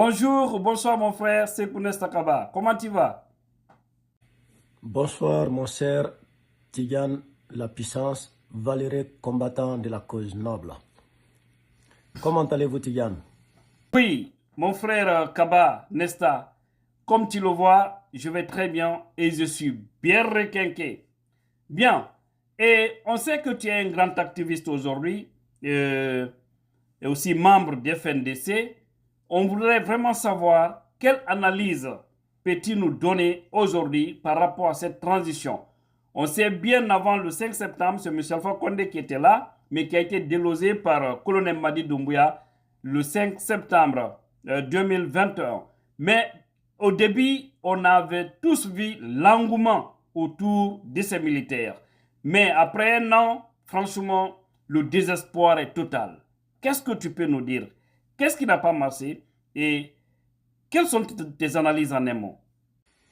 Bonjour, bonsoir mon frère, c'est Kounes Takaba. Comment tu vas? Bonsoir, mon cher Tigane, la puissance, valeureux combattant de la cause noble. Comment allez-vous, Tigane? Oui, mon frère Kaba, Nesta. Comme tu le vois, je vais très bien et je suis bien requinqué. Bien. Et on sait que tu es un grand activiste aujourd'hui et aussi membre du FNDC. On voudrait vraiment savoir quelle analyse peux-tu nous donner aujourd'hui par rapport à cette transition. On sait bien avant le 5 septembre, c'est M. Alpha Condé qui était là, mais qui a été délosé par colonel Madi Doumbouya le 5 septembre 2021. Mais au début, on avait tous vu l'engouement autour de ces militaires. Mais après un an, franchement, le désespoir est total. Qu'est-ce que tu peux nous dire? Qu'est-ce qui n'a pas marché? Et quelles sont tes analyses en un mot?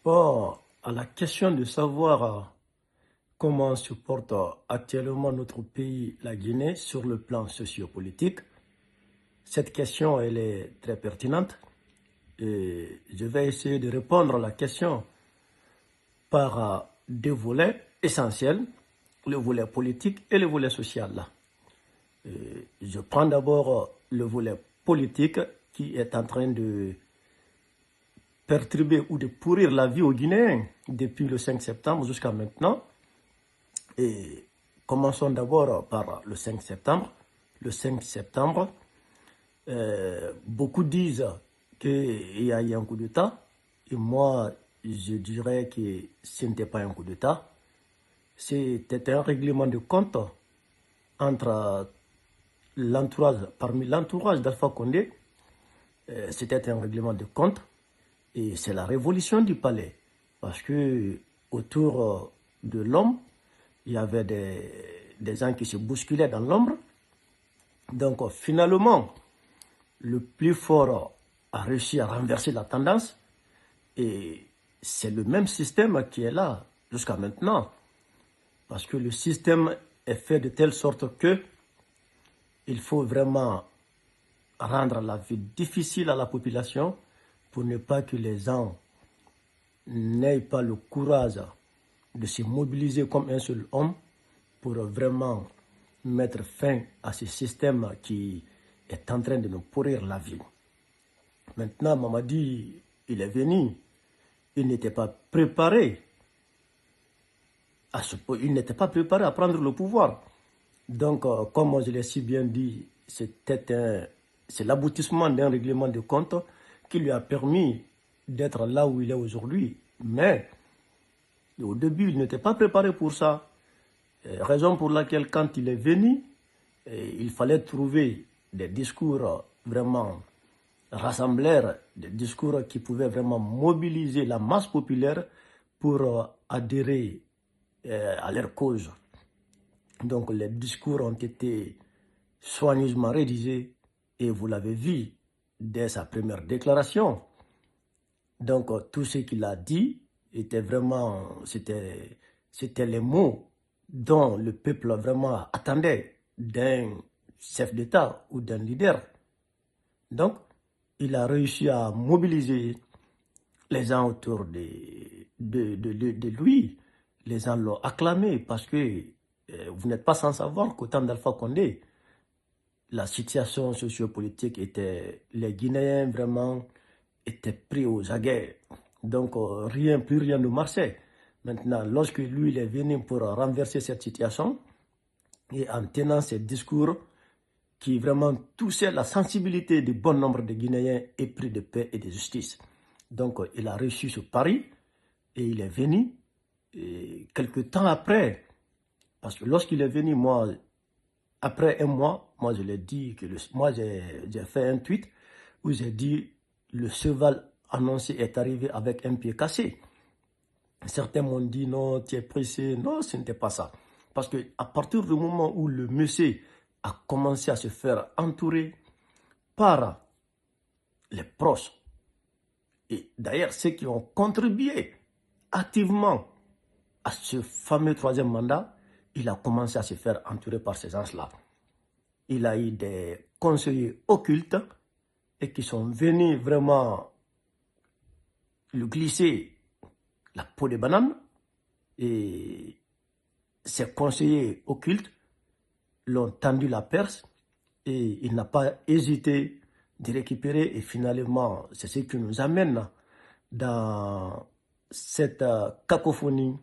Bon, à la question de savoir comment se porte actuellement notre pays, la Guinée, sur le plan sociopolitique, cette question, elle est très pertinente et je vais essayer de répondre à la question par deux volets essentiels, le volet politique et le volet social. Je prends d'abord le volet politique qui est en train de perturber ou de pourrir la vie aux Guinéens depuis le 5 septembre jusqu'à maintenant. Et commençons d'abord par le 5 septembre. Le 5 septembre, beaucoup disent qu'il y a eu un coup d'État. Et moi, je dirais que ce n'était pas un coup d'État. C'était un règlement de compte entre parmi l'entourage d'Alpha Condé. C'était un règlement de compte. Et c'est la révolution du palais. Parce que autour de l'homme, il y avait des gens qui se bousculaient dans l'ombre. Donc finalement, le plus fort a réussi à renverser la tendance. Et c'est le même système qui est là jusqu'à maintenant. Parce que le système est fait de telle sorte que il faut vraiment rendre la vie difficile à la population pour ne pas que les gens n'aient pas le courage de se mobiliser comme un seul homme pour vraiment mettre fin à ce système qui est en train de nous pourrir la vie. Maintenant, Mamadi, il est venu, il n'était pas préparé il n'était pas préparé à prendre le pouvoir. Donc, comme je l'ai si bien dit, c'est l'aboutissement d'un règlement de compte qui lui a permis d'être là où il est aujourd'hui. Mais au début, il n'était pas préparé pour ça. Raison pour laquelle, quand il est venu, il fallait trouver des discours vraiment rassembleurs, des discours qui pouvaient vraiment mobiliser la masse populaire pour adhérer à leur cause. Donc les discours ont été soigneusement rédigés et vous l'avez vu dès sa première déclaration. Donc tout ce qu'il a dit était vraiment, c'était les mots dont le peuple vraiment attendait d'un chef d'État ou d'un leader. Donc il a réussi à mobiliser les gens autour de lui. Les gens l'ont acclamé parce que vous n'êtes pas sans savoir qu'au temps d'Alpha Condé, la situation sociopolitique était, les Guinéens vraiment étaient pris aux aguets. Donc plus rien ne marchait. Maintenant, lorsque lui il est venu pour renverser cette situation et en tenant ses discours qui vraiment touchaient la sensibilité du bon nombre de Guinéens épris de paix et de justice. Donc il a réussi ce pari et il est venu. Et quelques temps après, parce que lorsqu'il est venu, moi, après un mois, moi je l'ai dit que moi j'ai fait un tweet où j'ai dit le cheval annoncé est arrivé avec un pied cassé. Certains m'ont dit non, tu es pressé. Non, ce n'était pas ça. Parce que à partir du moment où le monsieur a commencé à se faire entourer par les proches, et d'ailleurs ceux qui ont contribué activement à ce fameux troisième mandat, il a commencé à se faire entourer par ces gens-là. Il a eu des conseillers occultes et qui sont venus vraiment lui glisser la peau de banane, et ses conseillers occultes l'ont tendu la perche et il n'a pas hésité de récupérer, et finalement c'est ce qui nous amène dans cette cacophonie,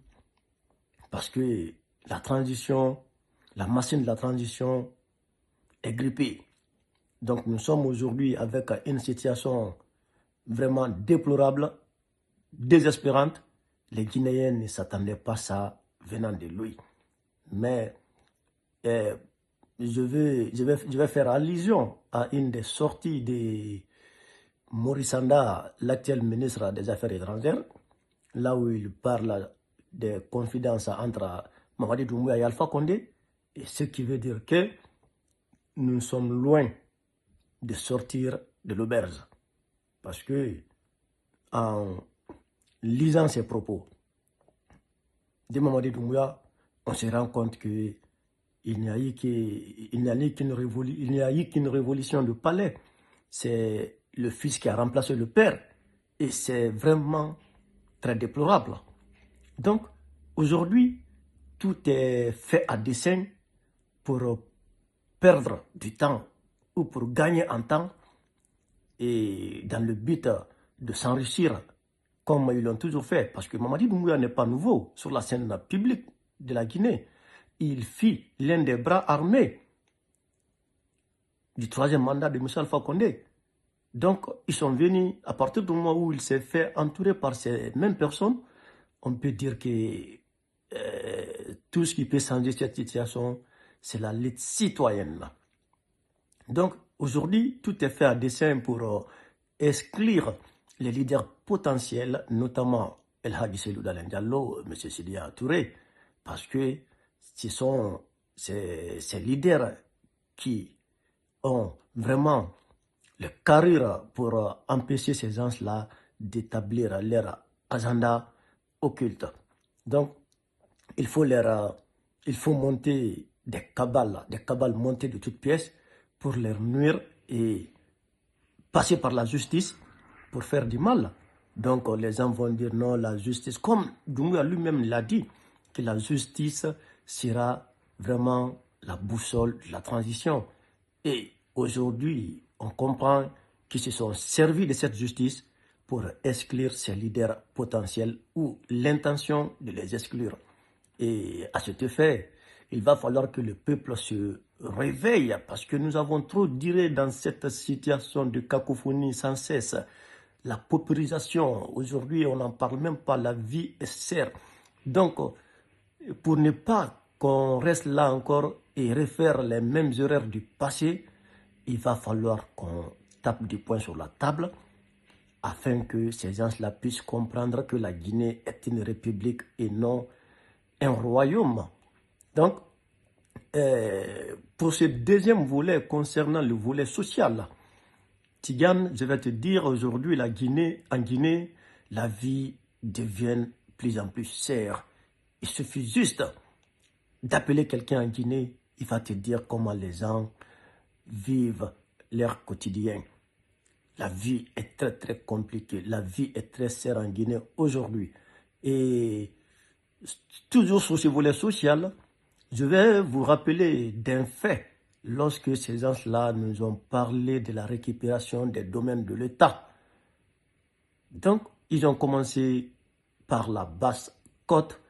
parce que la transition, la machine de la transition est grippée. Donc nous sommes aujourd'hui avec une situation vraiment déplorable, désespérante. Les Guinéens ne s'attendaient pas à ça venant de lui. Mais je vais faire allusion à une des sorties de Maurice Sanda, l'actuel ministre des Affaires étrangères, là où il parle des confidences entre Mamadi Doumbouya et Alpha Condé, et ce qui veut dire que nous sommes loin de sortir de l'auberge. Parce que en lisant ses propos de Mamadi Doumbouya, on se rend compte que il n'y a eu qu'une révolution de palais. C'est le fils qui a remplacé le père. Et c'est vraiment très déplorable. Donc, aujourd'hui, tout est fait à dessein pour perdre du temps ou pour gagner en temps, et dans le but de s'enrichir comme ils l'ont toujours fait. Parce que Mamadi Doumbouya n'est pas nouveau sur la scène publique de la Guinée. Il fit l'un des bras armés du troisième mandat de M. Alpha Condé. Donc, ils sont venus, à partir du moment où il s'est fait entourer par ces mêmes personnes, on peut dire que tout ce qui peut changer cette situation, c'est la lutte citoyenne. Donc, aujourd'hui, tout est fait à dessein pour exclure les leaders potentiels, notamment El Hadji Seydou Dalein Diallo, M. Sidya Touré, parce que ce sont ces leaders qui ont vraiment le carrure pour empêcher ces gens-là d'établir leur agenda occulte. Donc, il faut monter des cabales montées de toutes pièces pour leur nuire et passer par la justice pour faire du mal. Donc, les gens vont dire non, la justice, comme Doumbouya lui-même l'a dit, que la justice sera vraiment la boussole de la transition. Et aujourd'hui, on comprend qu'ils se sont servis de cette justice pour exclure ces leaders potentiels ou l'intention de les exclure. Et à cet effet, il va falloir que le peuple se réveille, parce que nous avons trop duré dans cette situation de cacophonie sans cesse. La paupérisation, aujourd'hui, on n'en parle même pas, la vie est chère. Donc, pour ne pas qu'on reste là encore et refaire les mêmes erreurs du passé, il va falloir qu'on tape du poing sur la table afin que ces gens-là puissent comprendre que la Guinée est une république et non un royaume. Donc, pour ce deuxième volet concernant le volet social, Tigane, je vais te dire aujourd'hui, en Guinée, la vie devient de plus en plus chère. Il suffit juste d'appeler quelqu'un en Guinée, il va te dire comment les gens vivent leur quotidien. La vie est très très compliquée, la vie est très chère en Guinée aujourd'hui. Et toujours sur ce volet social, je vais vous rappeler d'un fait. Lorsque ces gens-là nous ont parlé de la récupération des domaines de l'État. Donc, ils ont commencé par la basse côte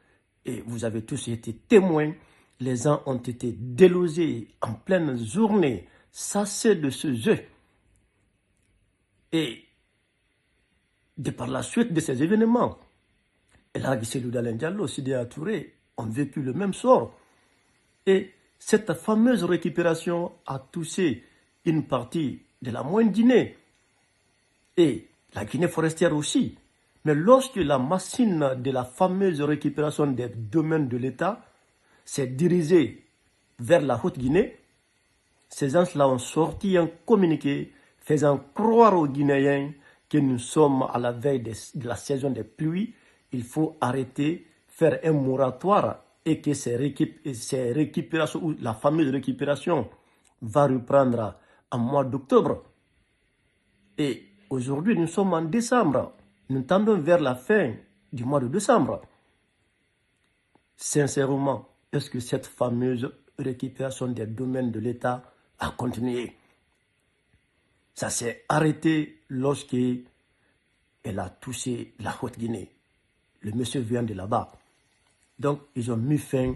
et vous avez tous été témoins. Les gens ont été délogés en pleine journée. Ça, c'est de ce jeu. Et de par la suite de ces événements, El Hadji Seydou Dalein Diallo, Sidya Touré ont vécu le même sort. Et cette fameuse récupération a touché une partie de la moyenne Guinée et la Guinée forestière aussi. Mais lorsque la machine de la fameuse récupération des domaines de l'État s'est dirigée vers la Haute-Guinée, ces gens-là ont sorti un communiqué faisant croire aux Guinéens que nous sommes à la veille de la saison des pluies. Il faut arrêter, faire un moratoire et que ces récupérations, ou la fameuse récupération, va reprendre en mois d'octobre. Et aujourd'hui, nous sommes en décembre. Nous tendons vers la fin du mois de décembre. Sincèrement, est-ce que cette fameuse récupération des domaines de l'État a continué? Ça s'est arrêté lorsque elle a touché la Haute-Guinée. Le monsieur vient de là-bas. Donc, ils ont mis fin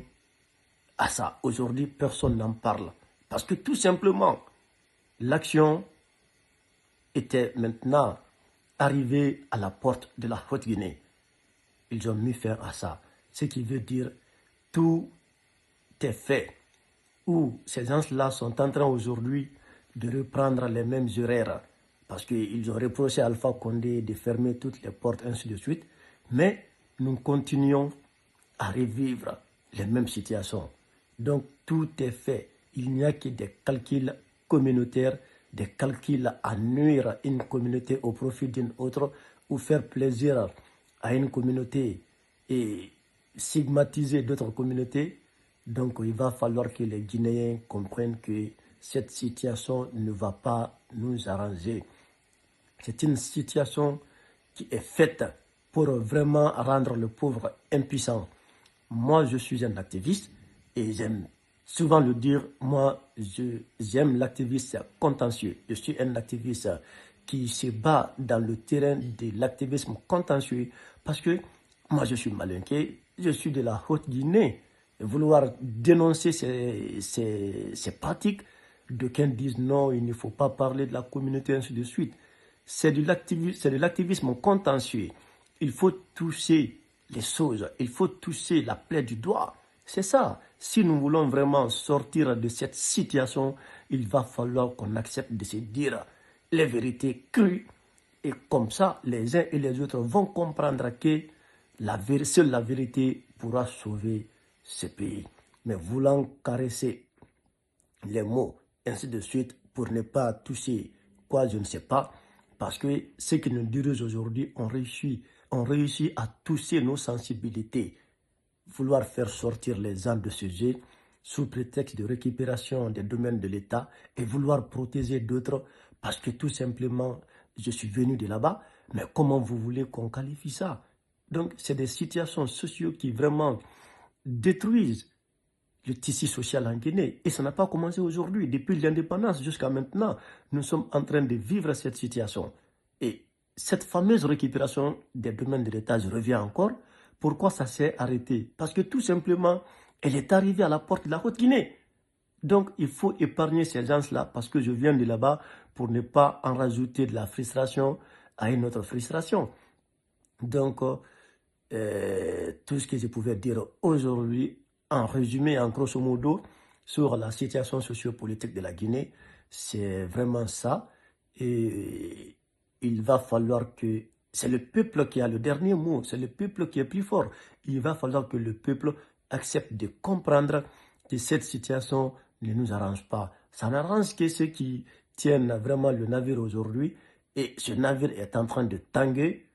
à ça. Aujourd'hui, personne n'en parle. Parce que tout simplement, l'action était maintenant arrivée à la porte de la Haute-Guinée. Ils ont mis fin à ça. Ce qui veut dire tout est fait. Où ces gens-là sont en train aujourd'hui de reprendre les mêmes erreurs. Parce qu'ils ont reproché à Alpha Condé de fermer toutes les portes, ainsi de suite. Mais nous continuons à revivre les mêmes situations. Donc tout est fait. Il n'y a que des calculs communautaires, des calculs à nuire une communauté au profit d'une autre ou faire plaisir à une communauté et stigmatiser d'autres communautés. Donc il va falloir que les Guinéens comprennent que cette situation ne va pas nous arranger. C'est une situation qui est faite pour vraiment rendre le pauvre impuissant. Moi, je suis un activiste et j'aime souvent le dire, moi, j'aime l'activiste contentieux. Je suis un activiste qui se bat dans le terrain de l'activisme contentieux parce que moi, je suis malinqué, je suis de la Haute-Guinée. Vouloir dénoncer ces pratiques, d'aucuns disent non, il ne faut pas parler de la communauté, ainsi de suite. C'est de l'activisme contentieux. Il faut toucher les choses, il faut toucher la plaie du doigt. C'est ça. Si nous voulons vraiment sortir de cette situation, il va falloir qu'on accepte de se dire les vérités crues. Et comme ça, les uns et les autres vont comprendre que seule la vérité pourra sauver ce pays. Mais voulant caresser les mots, ainsi de suite, pour ne pas toucher quoi, je ne sais pas, parce que ceux qui nous dirigent aujourd'hui ont réussi à toucher nos sensibilités. Vouloir faire sortir les gens de ce jeu sous prétexte de récupération des domaines de l'État et vouloir protéger d'autres parce que tout simplement, je suis venu de là-bas, mais comment vous voulez qu'on qualifie ça? Donc, c'est des situations sociales qui vraiment détruisent le tissu social en Guinée. Et ça n'a pas commencé aujourd'hui. Depuis l'indépendance jusqu'à maintenant, nous sommes en train de vivre cette situation. Et cette fameuse récupération des domaines de l'État, je reviens encore, pourquoi ça s'est arrêté? Parce que tout simplement, elle est arrivée à la porte de la Haute-Guinée. Donc, il faut épargner ces gens-là parce que je viens de là-bas pour ne pas en rajouter de la frustration à une autre frustration. Donc, tout ce que je pouvais dire aujourd'hui, en résumé, en grosso modo, sur la situation sociopolitique de la Guinée, c'est vraiment ça. Et il va falloir que... C'est le peuple qui a le dernier mot, c'est le peuple qui est plus fort. Il va falloir que le peuple accepte de comprendre que cette situation ne nous arrange pas. Ça n'arrange que ceux qui tiennent vraiment le navire aujourd'hui. Et ce navire est en train de tanguer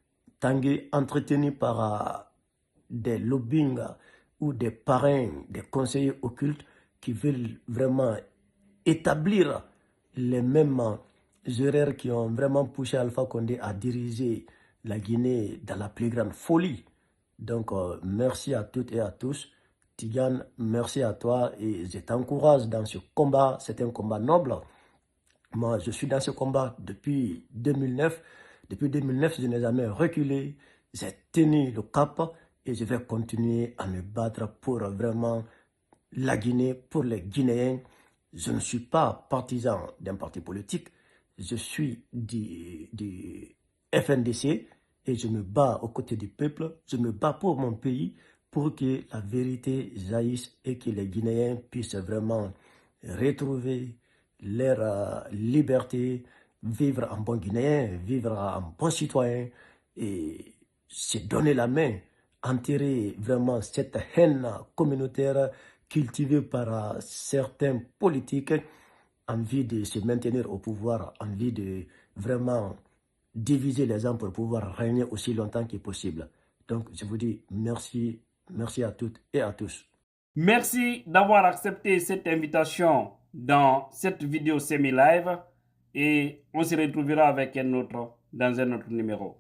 entretenu par des lobbying ou des parrains, des conseillers occultes qui veulent vraiment établir les mêmes erreurs qui ont vraiment poussé Alpha Condé à diriger la Guinée dans la plus grande folie. Donc, merci à toutes et à tous. Tigane, merci à toi et je t'encourage dans ce combat. C'est un combat noble. Moi, je suis dans ce combat depuis 2009. Depuis 2009, je n'ai jamais reculé. J'ai tenu le cap et je vais continuer à me battre pour vraiment la Guinée, pour les Guinéens. Je ne suis pas partisan d'un parti politique. Je suis du FNDC et je me bats aux côtés du peuple. Je me bats pour mon pays, pour que la vérité jaillisse et que les Guinéens puissent vraiment retrouver leur liberté, vivre en bon Guinéen, vivre en bon citoyen et se donner la main, enterrer vraiment cette haine communautaire cultivée par certains politiques en vue de se maintenir au pouvoir, en vue de vraiment diviser les gens pour pouvoir régner aussi longtemps que possible. Donc je vous dis merci, merci à toutes et à tous. Merci d'avoir accepté cette invitation dans cette vidéo semi-live. et on se retrouvera avec un autre dans un autre numéro.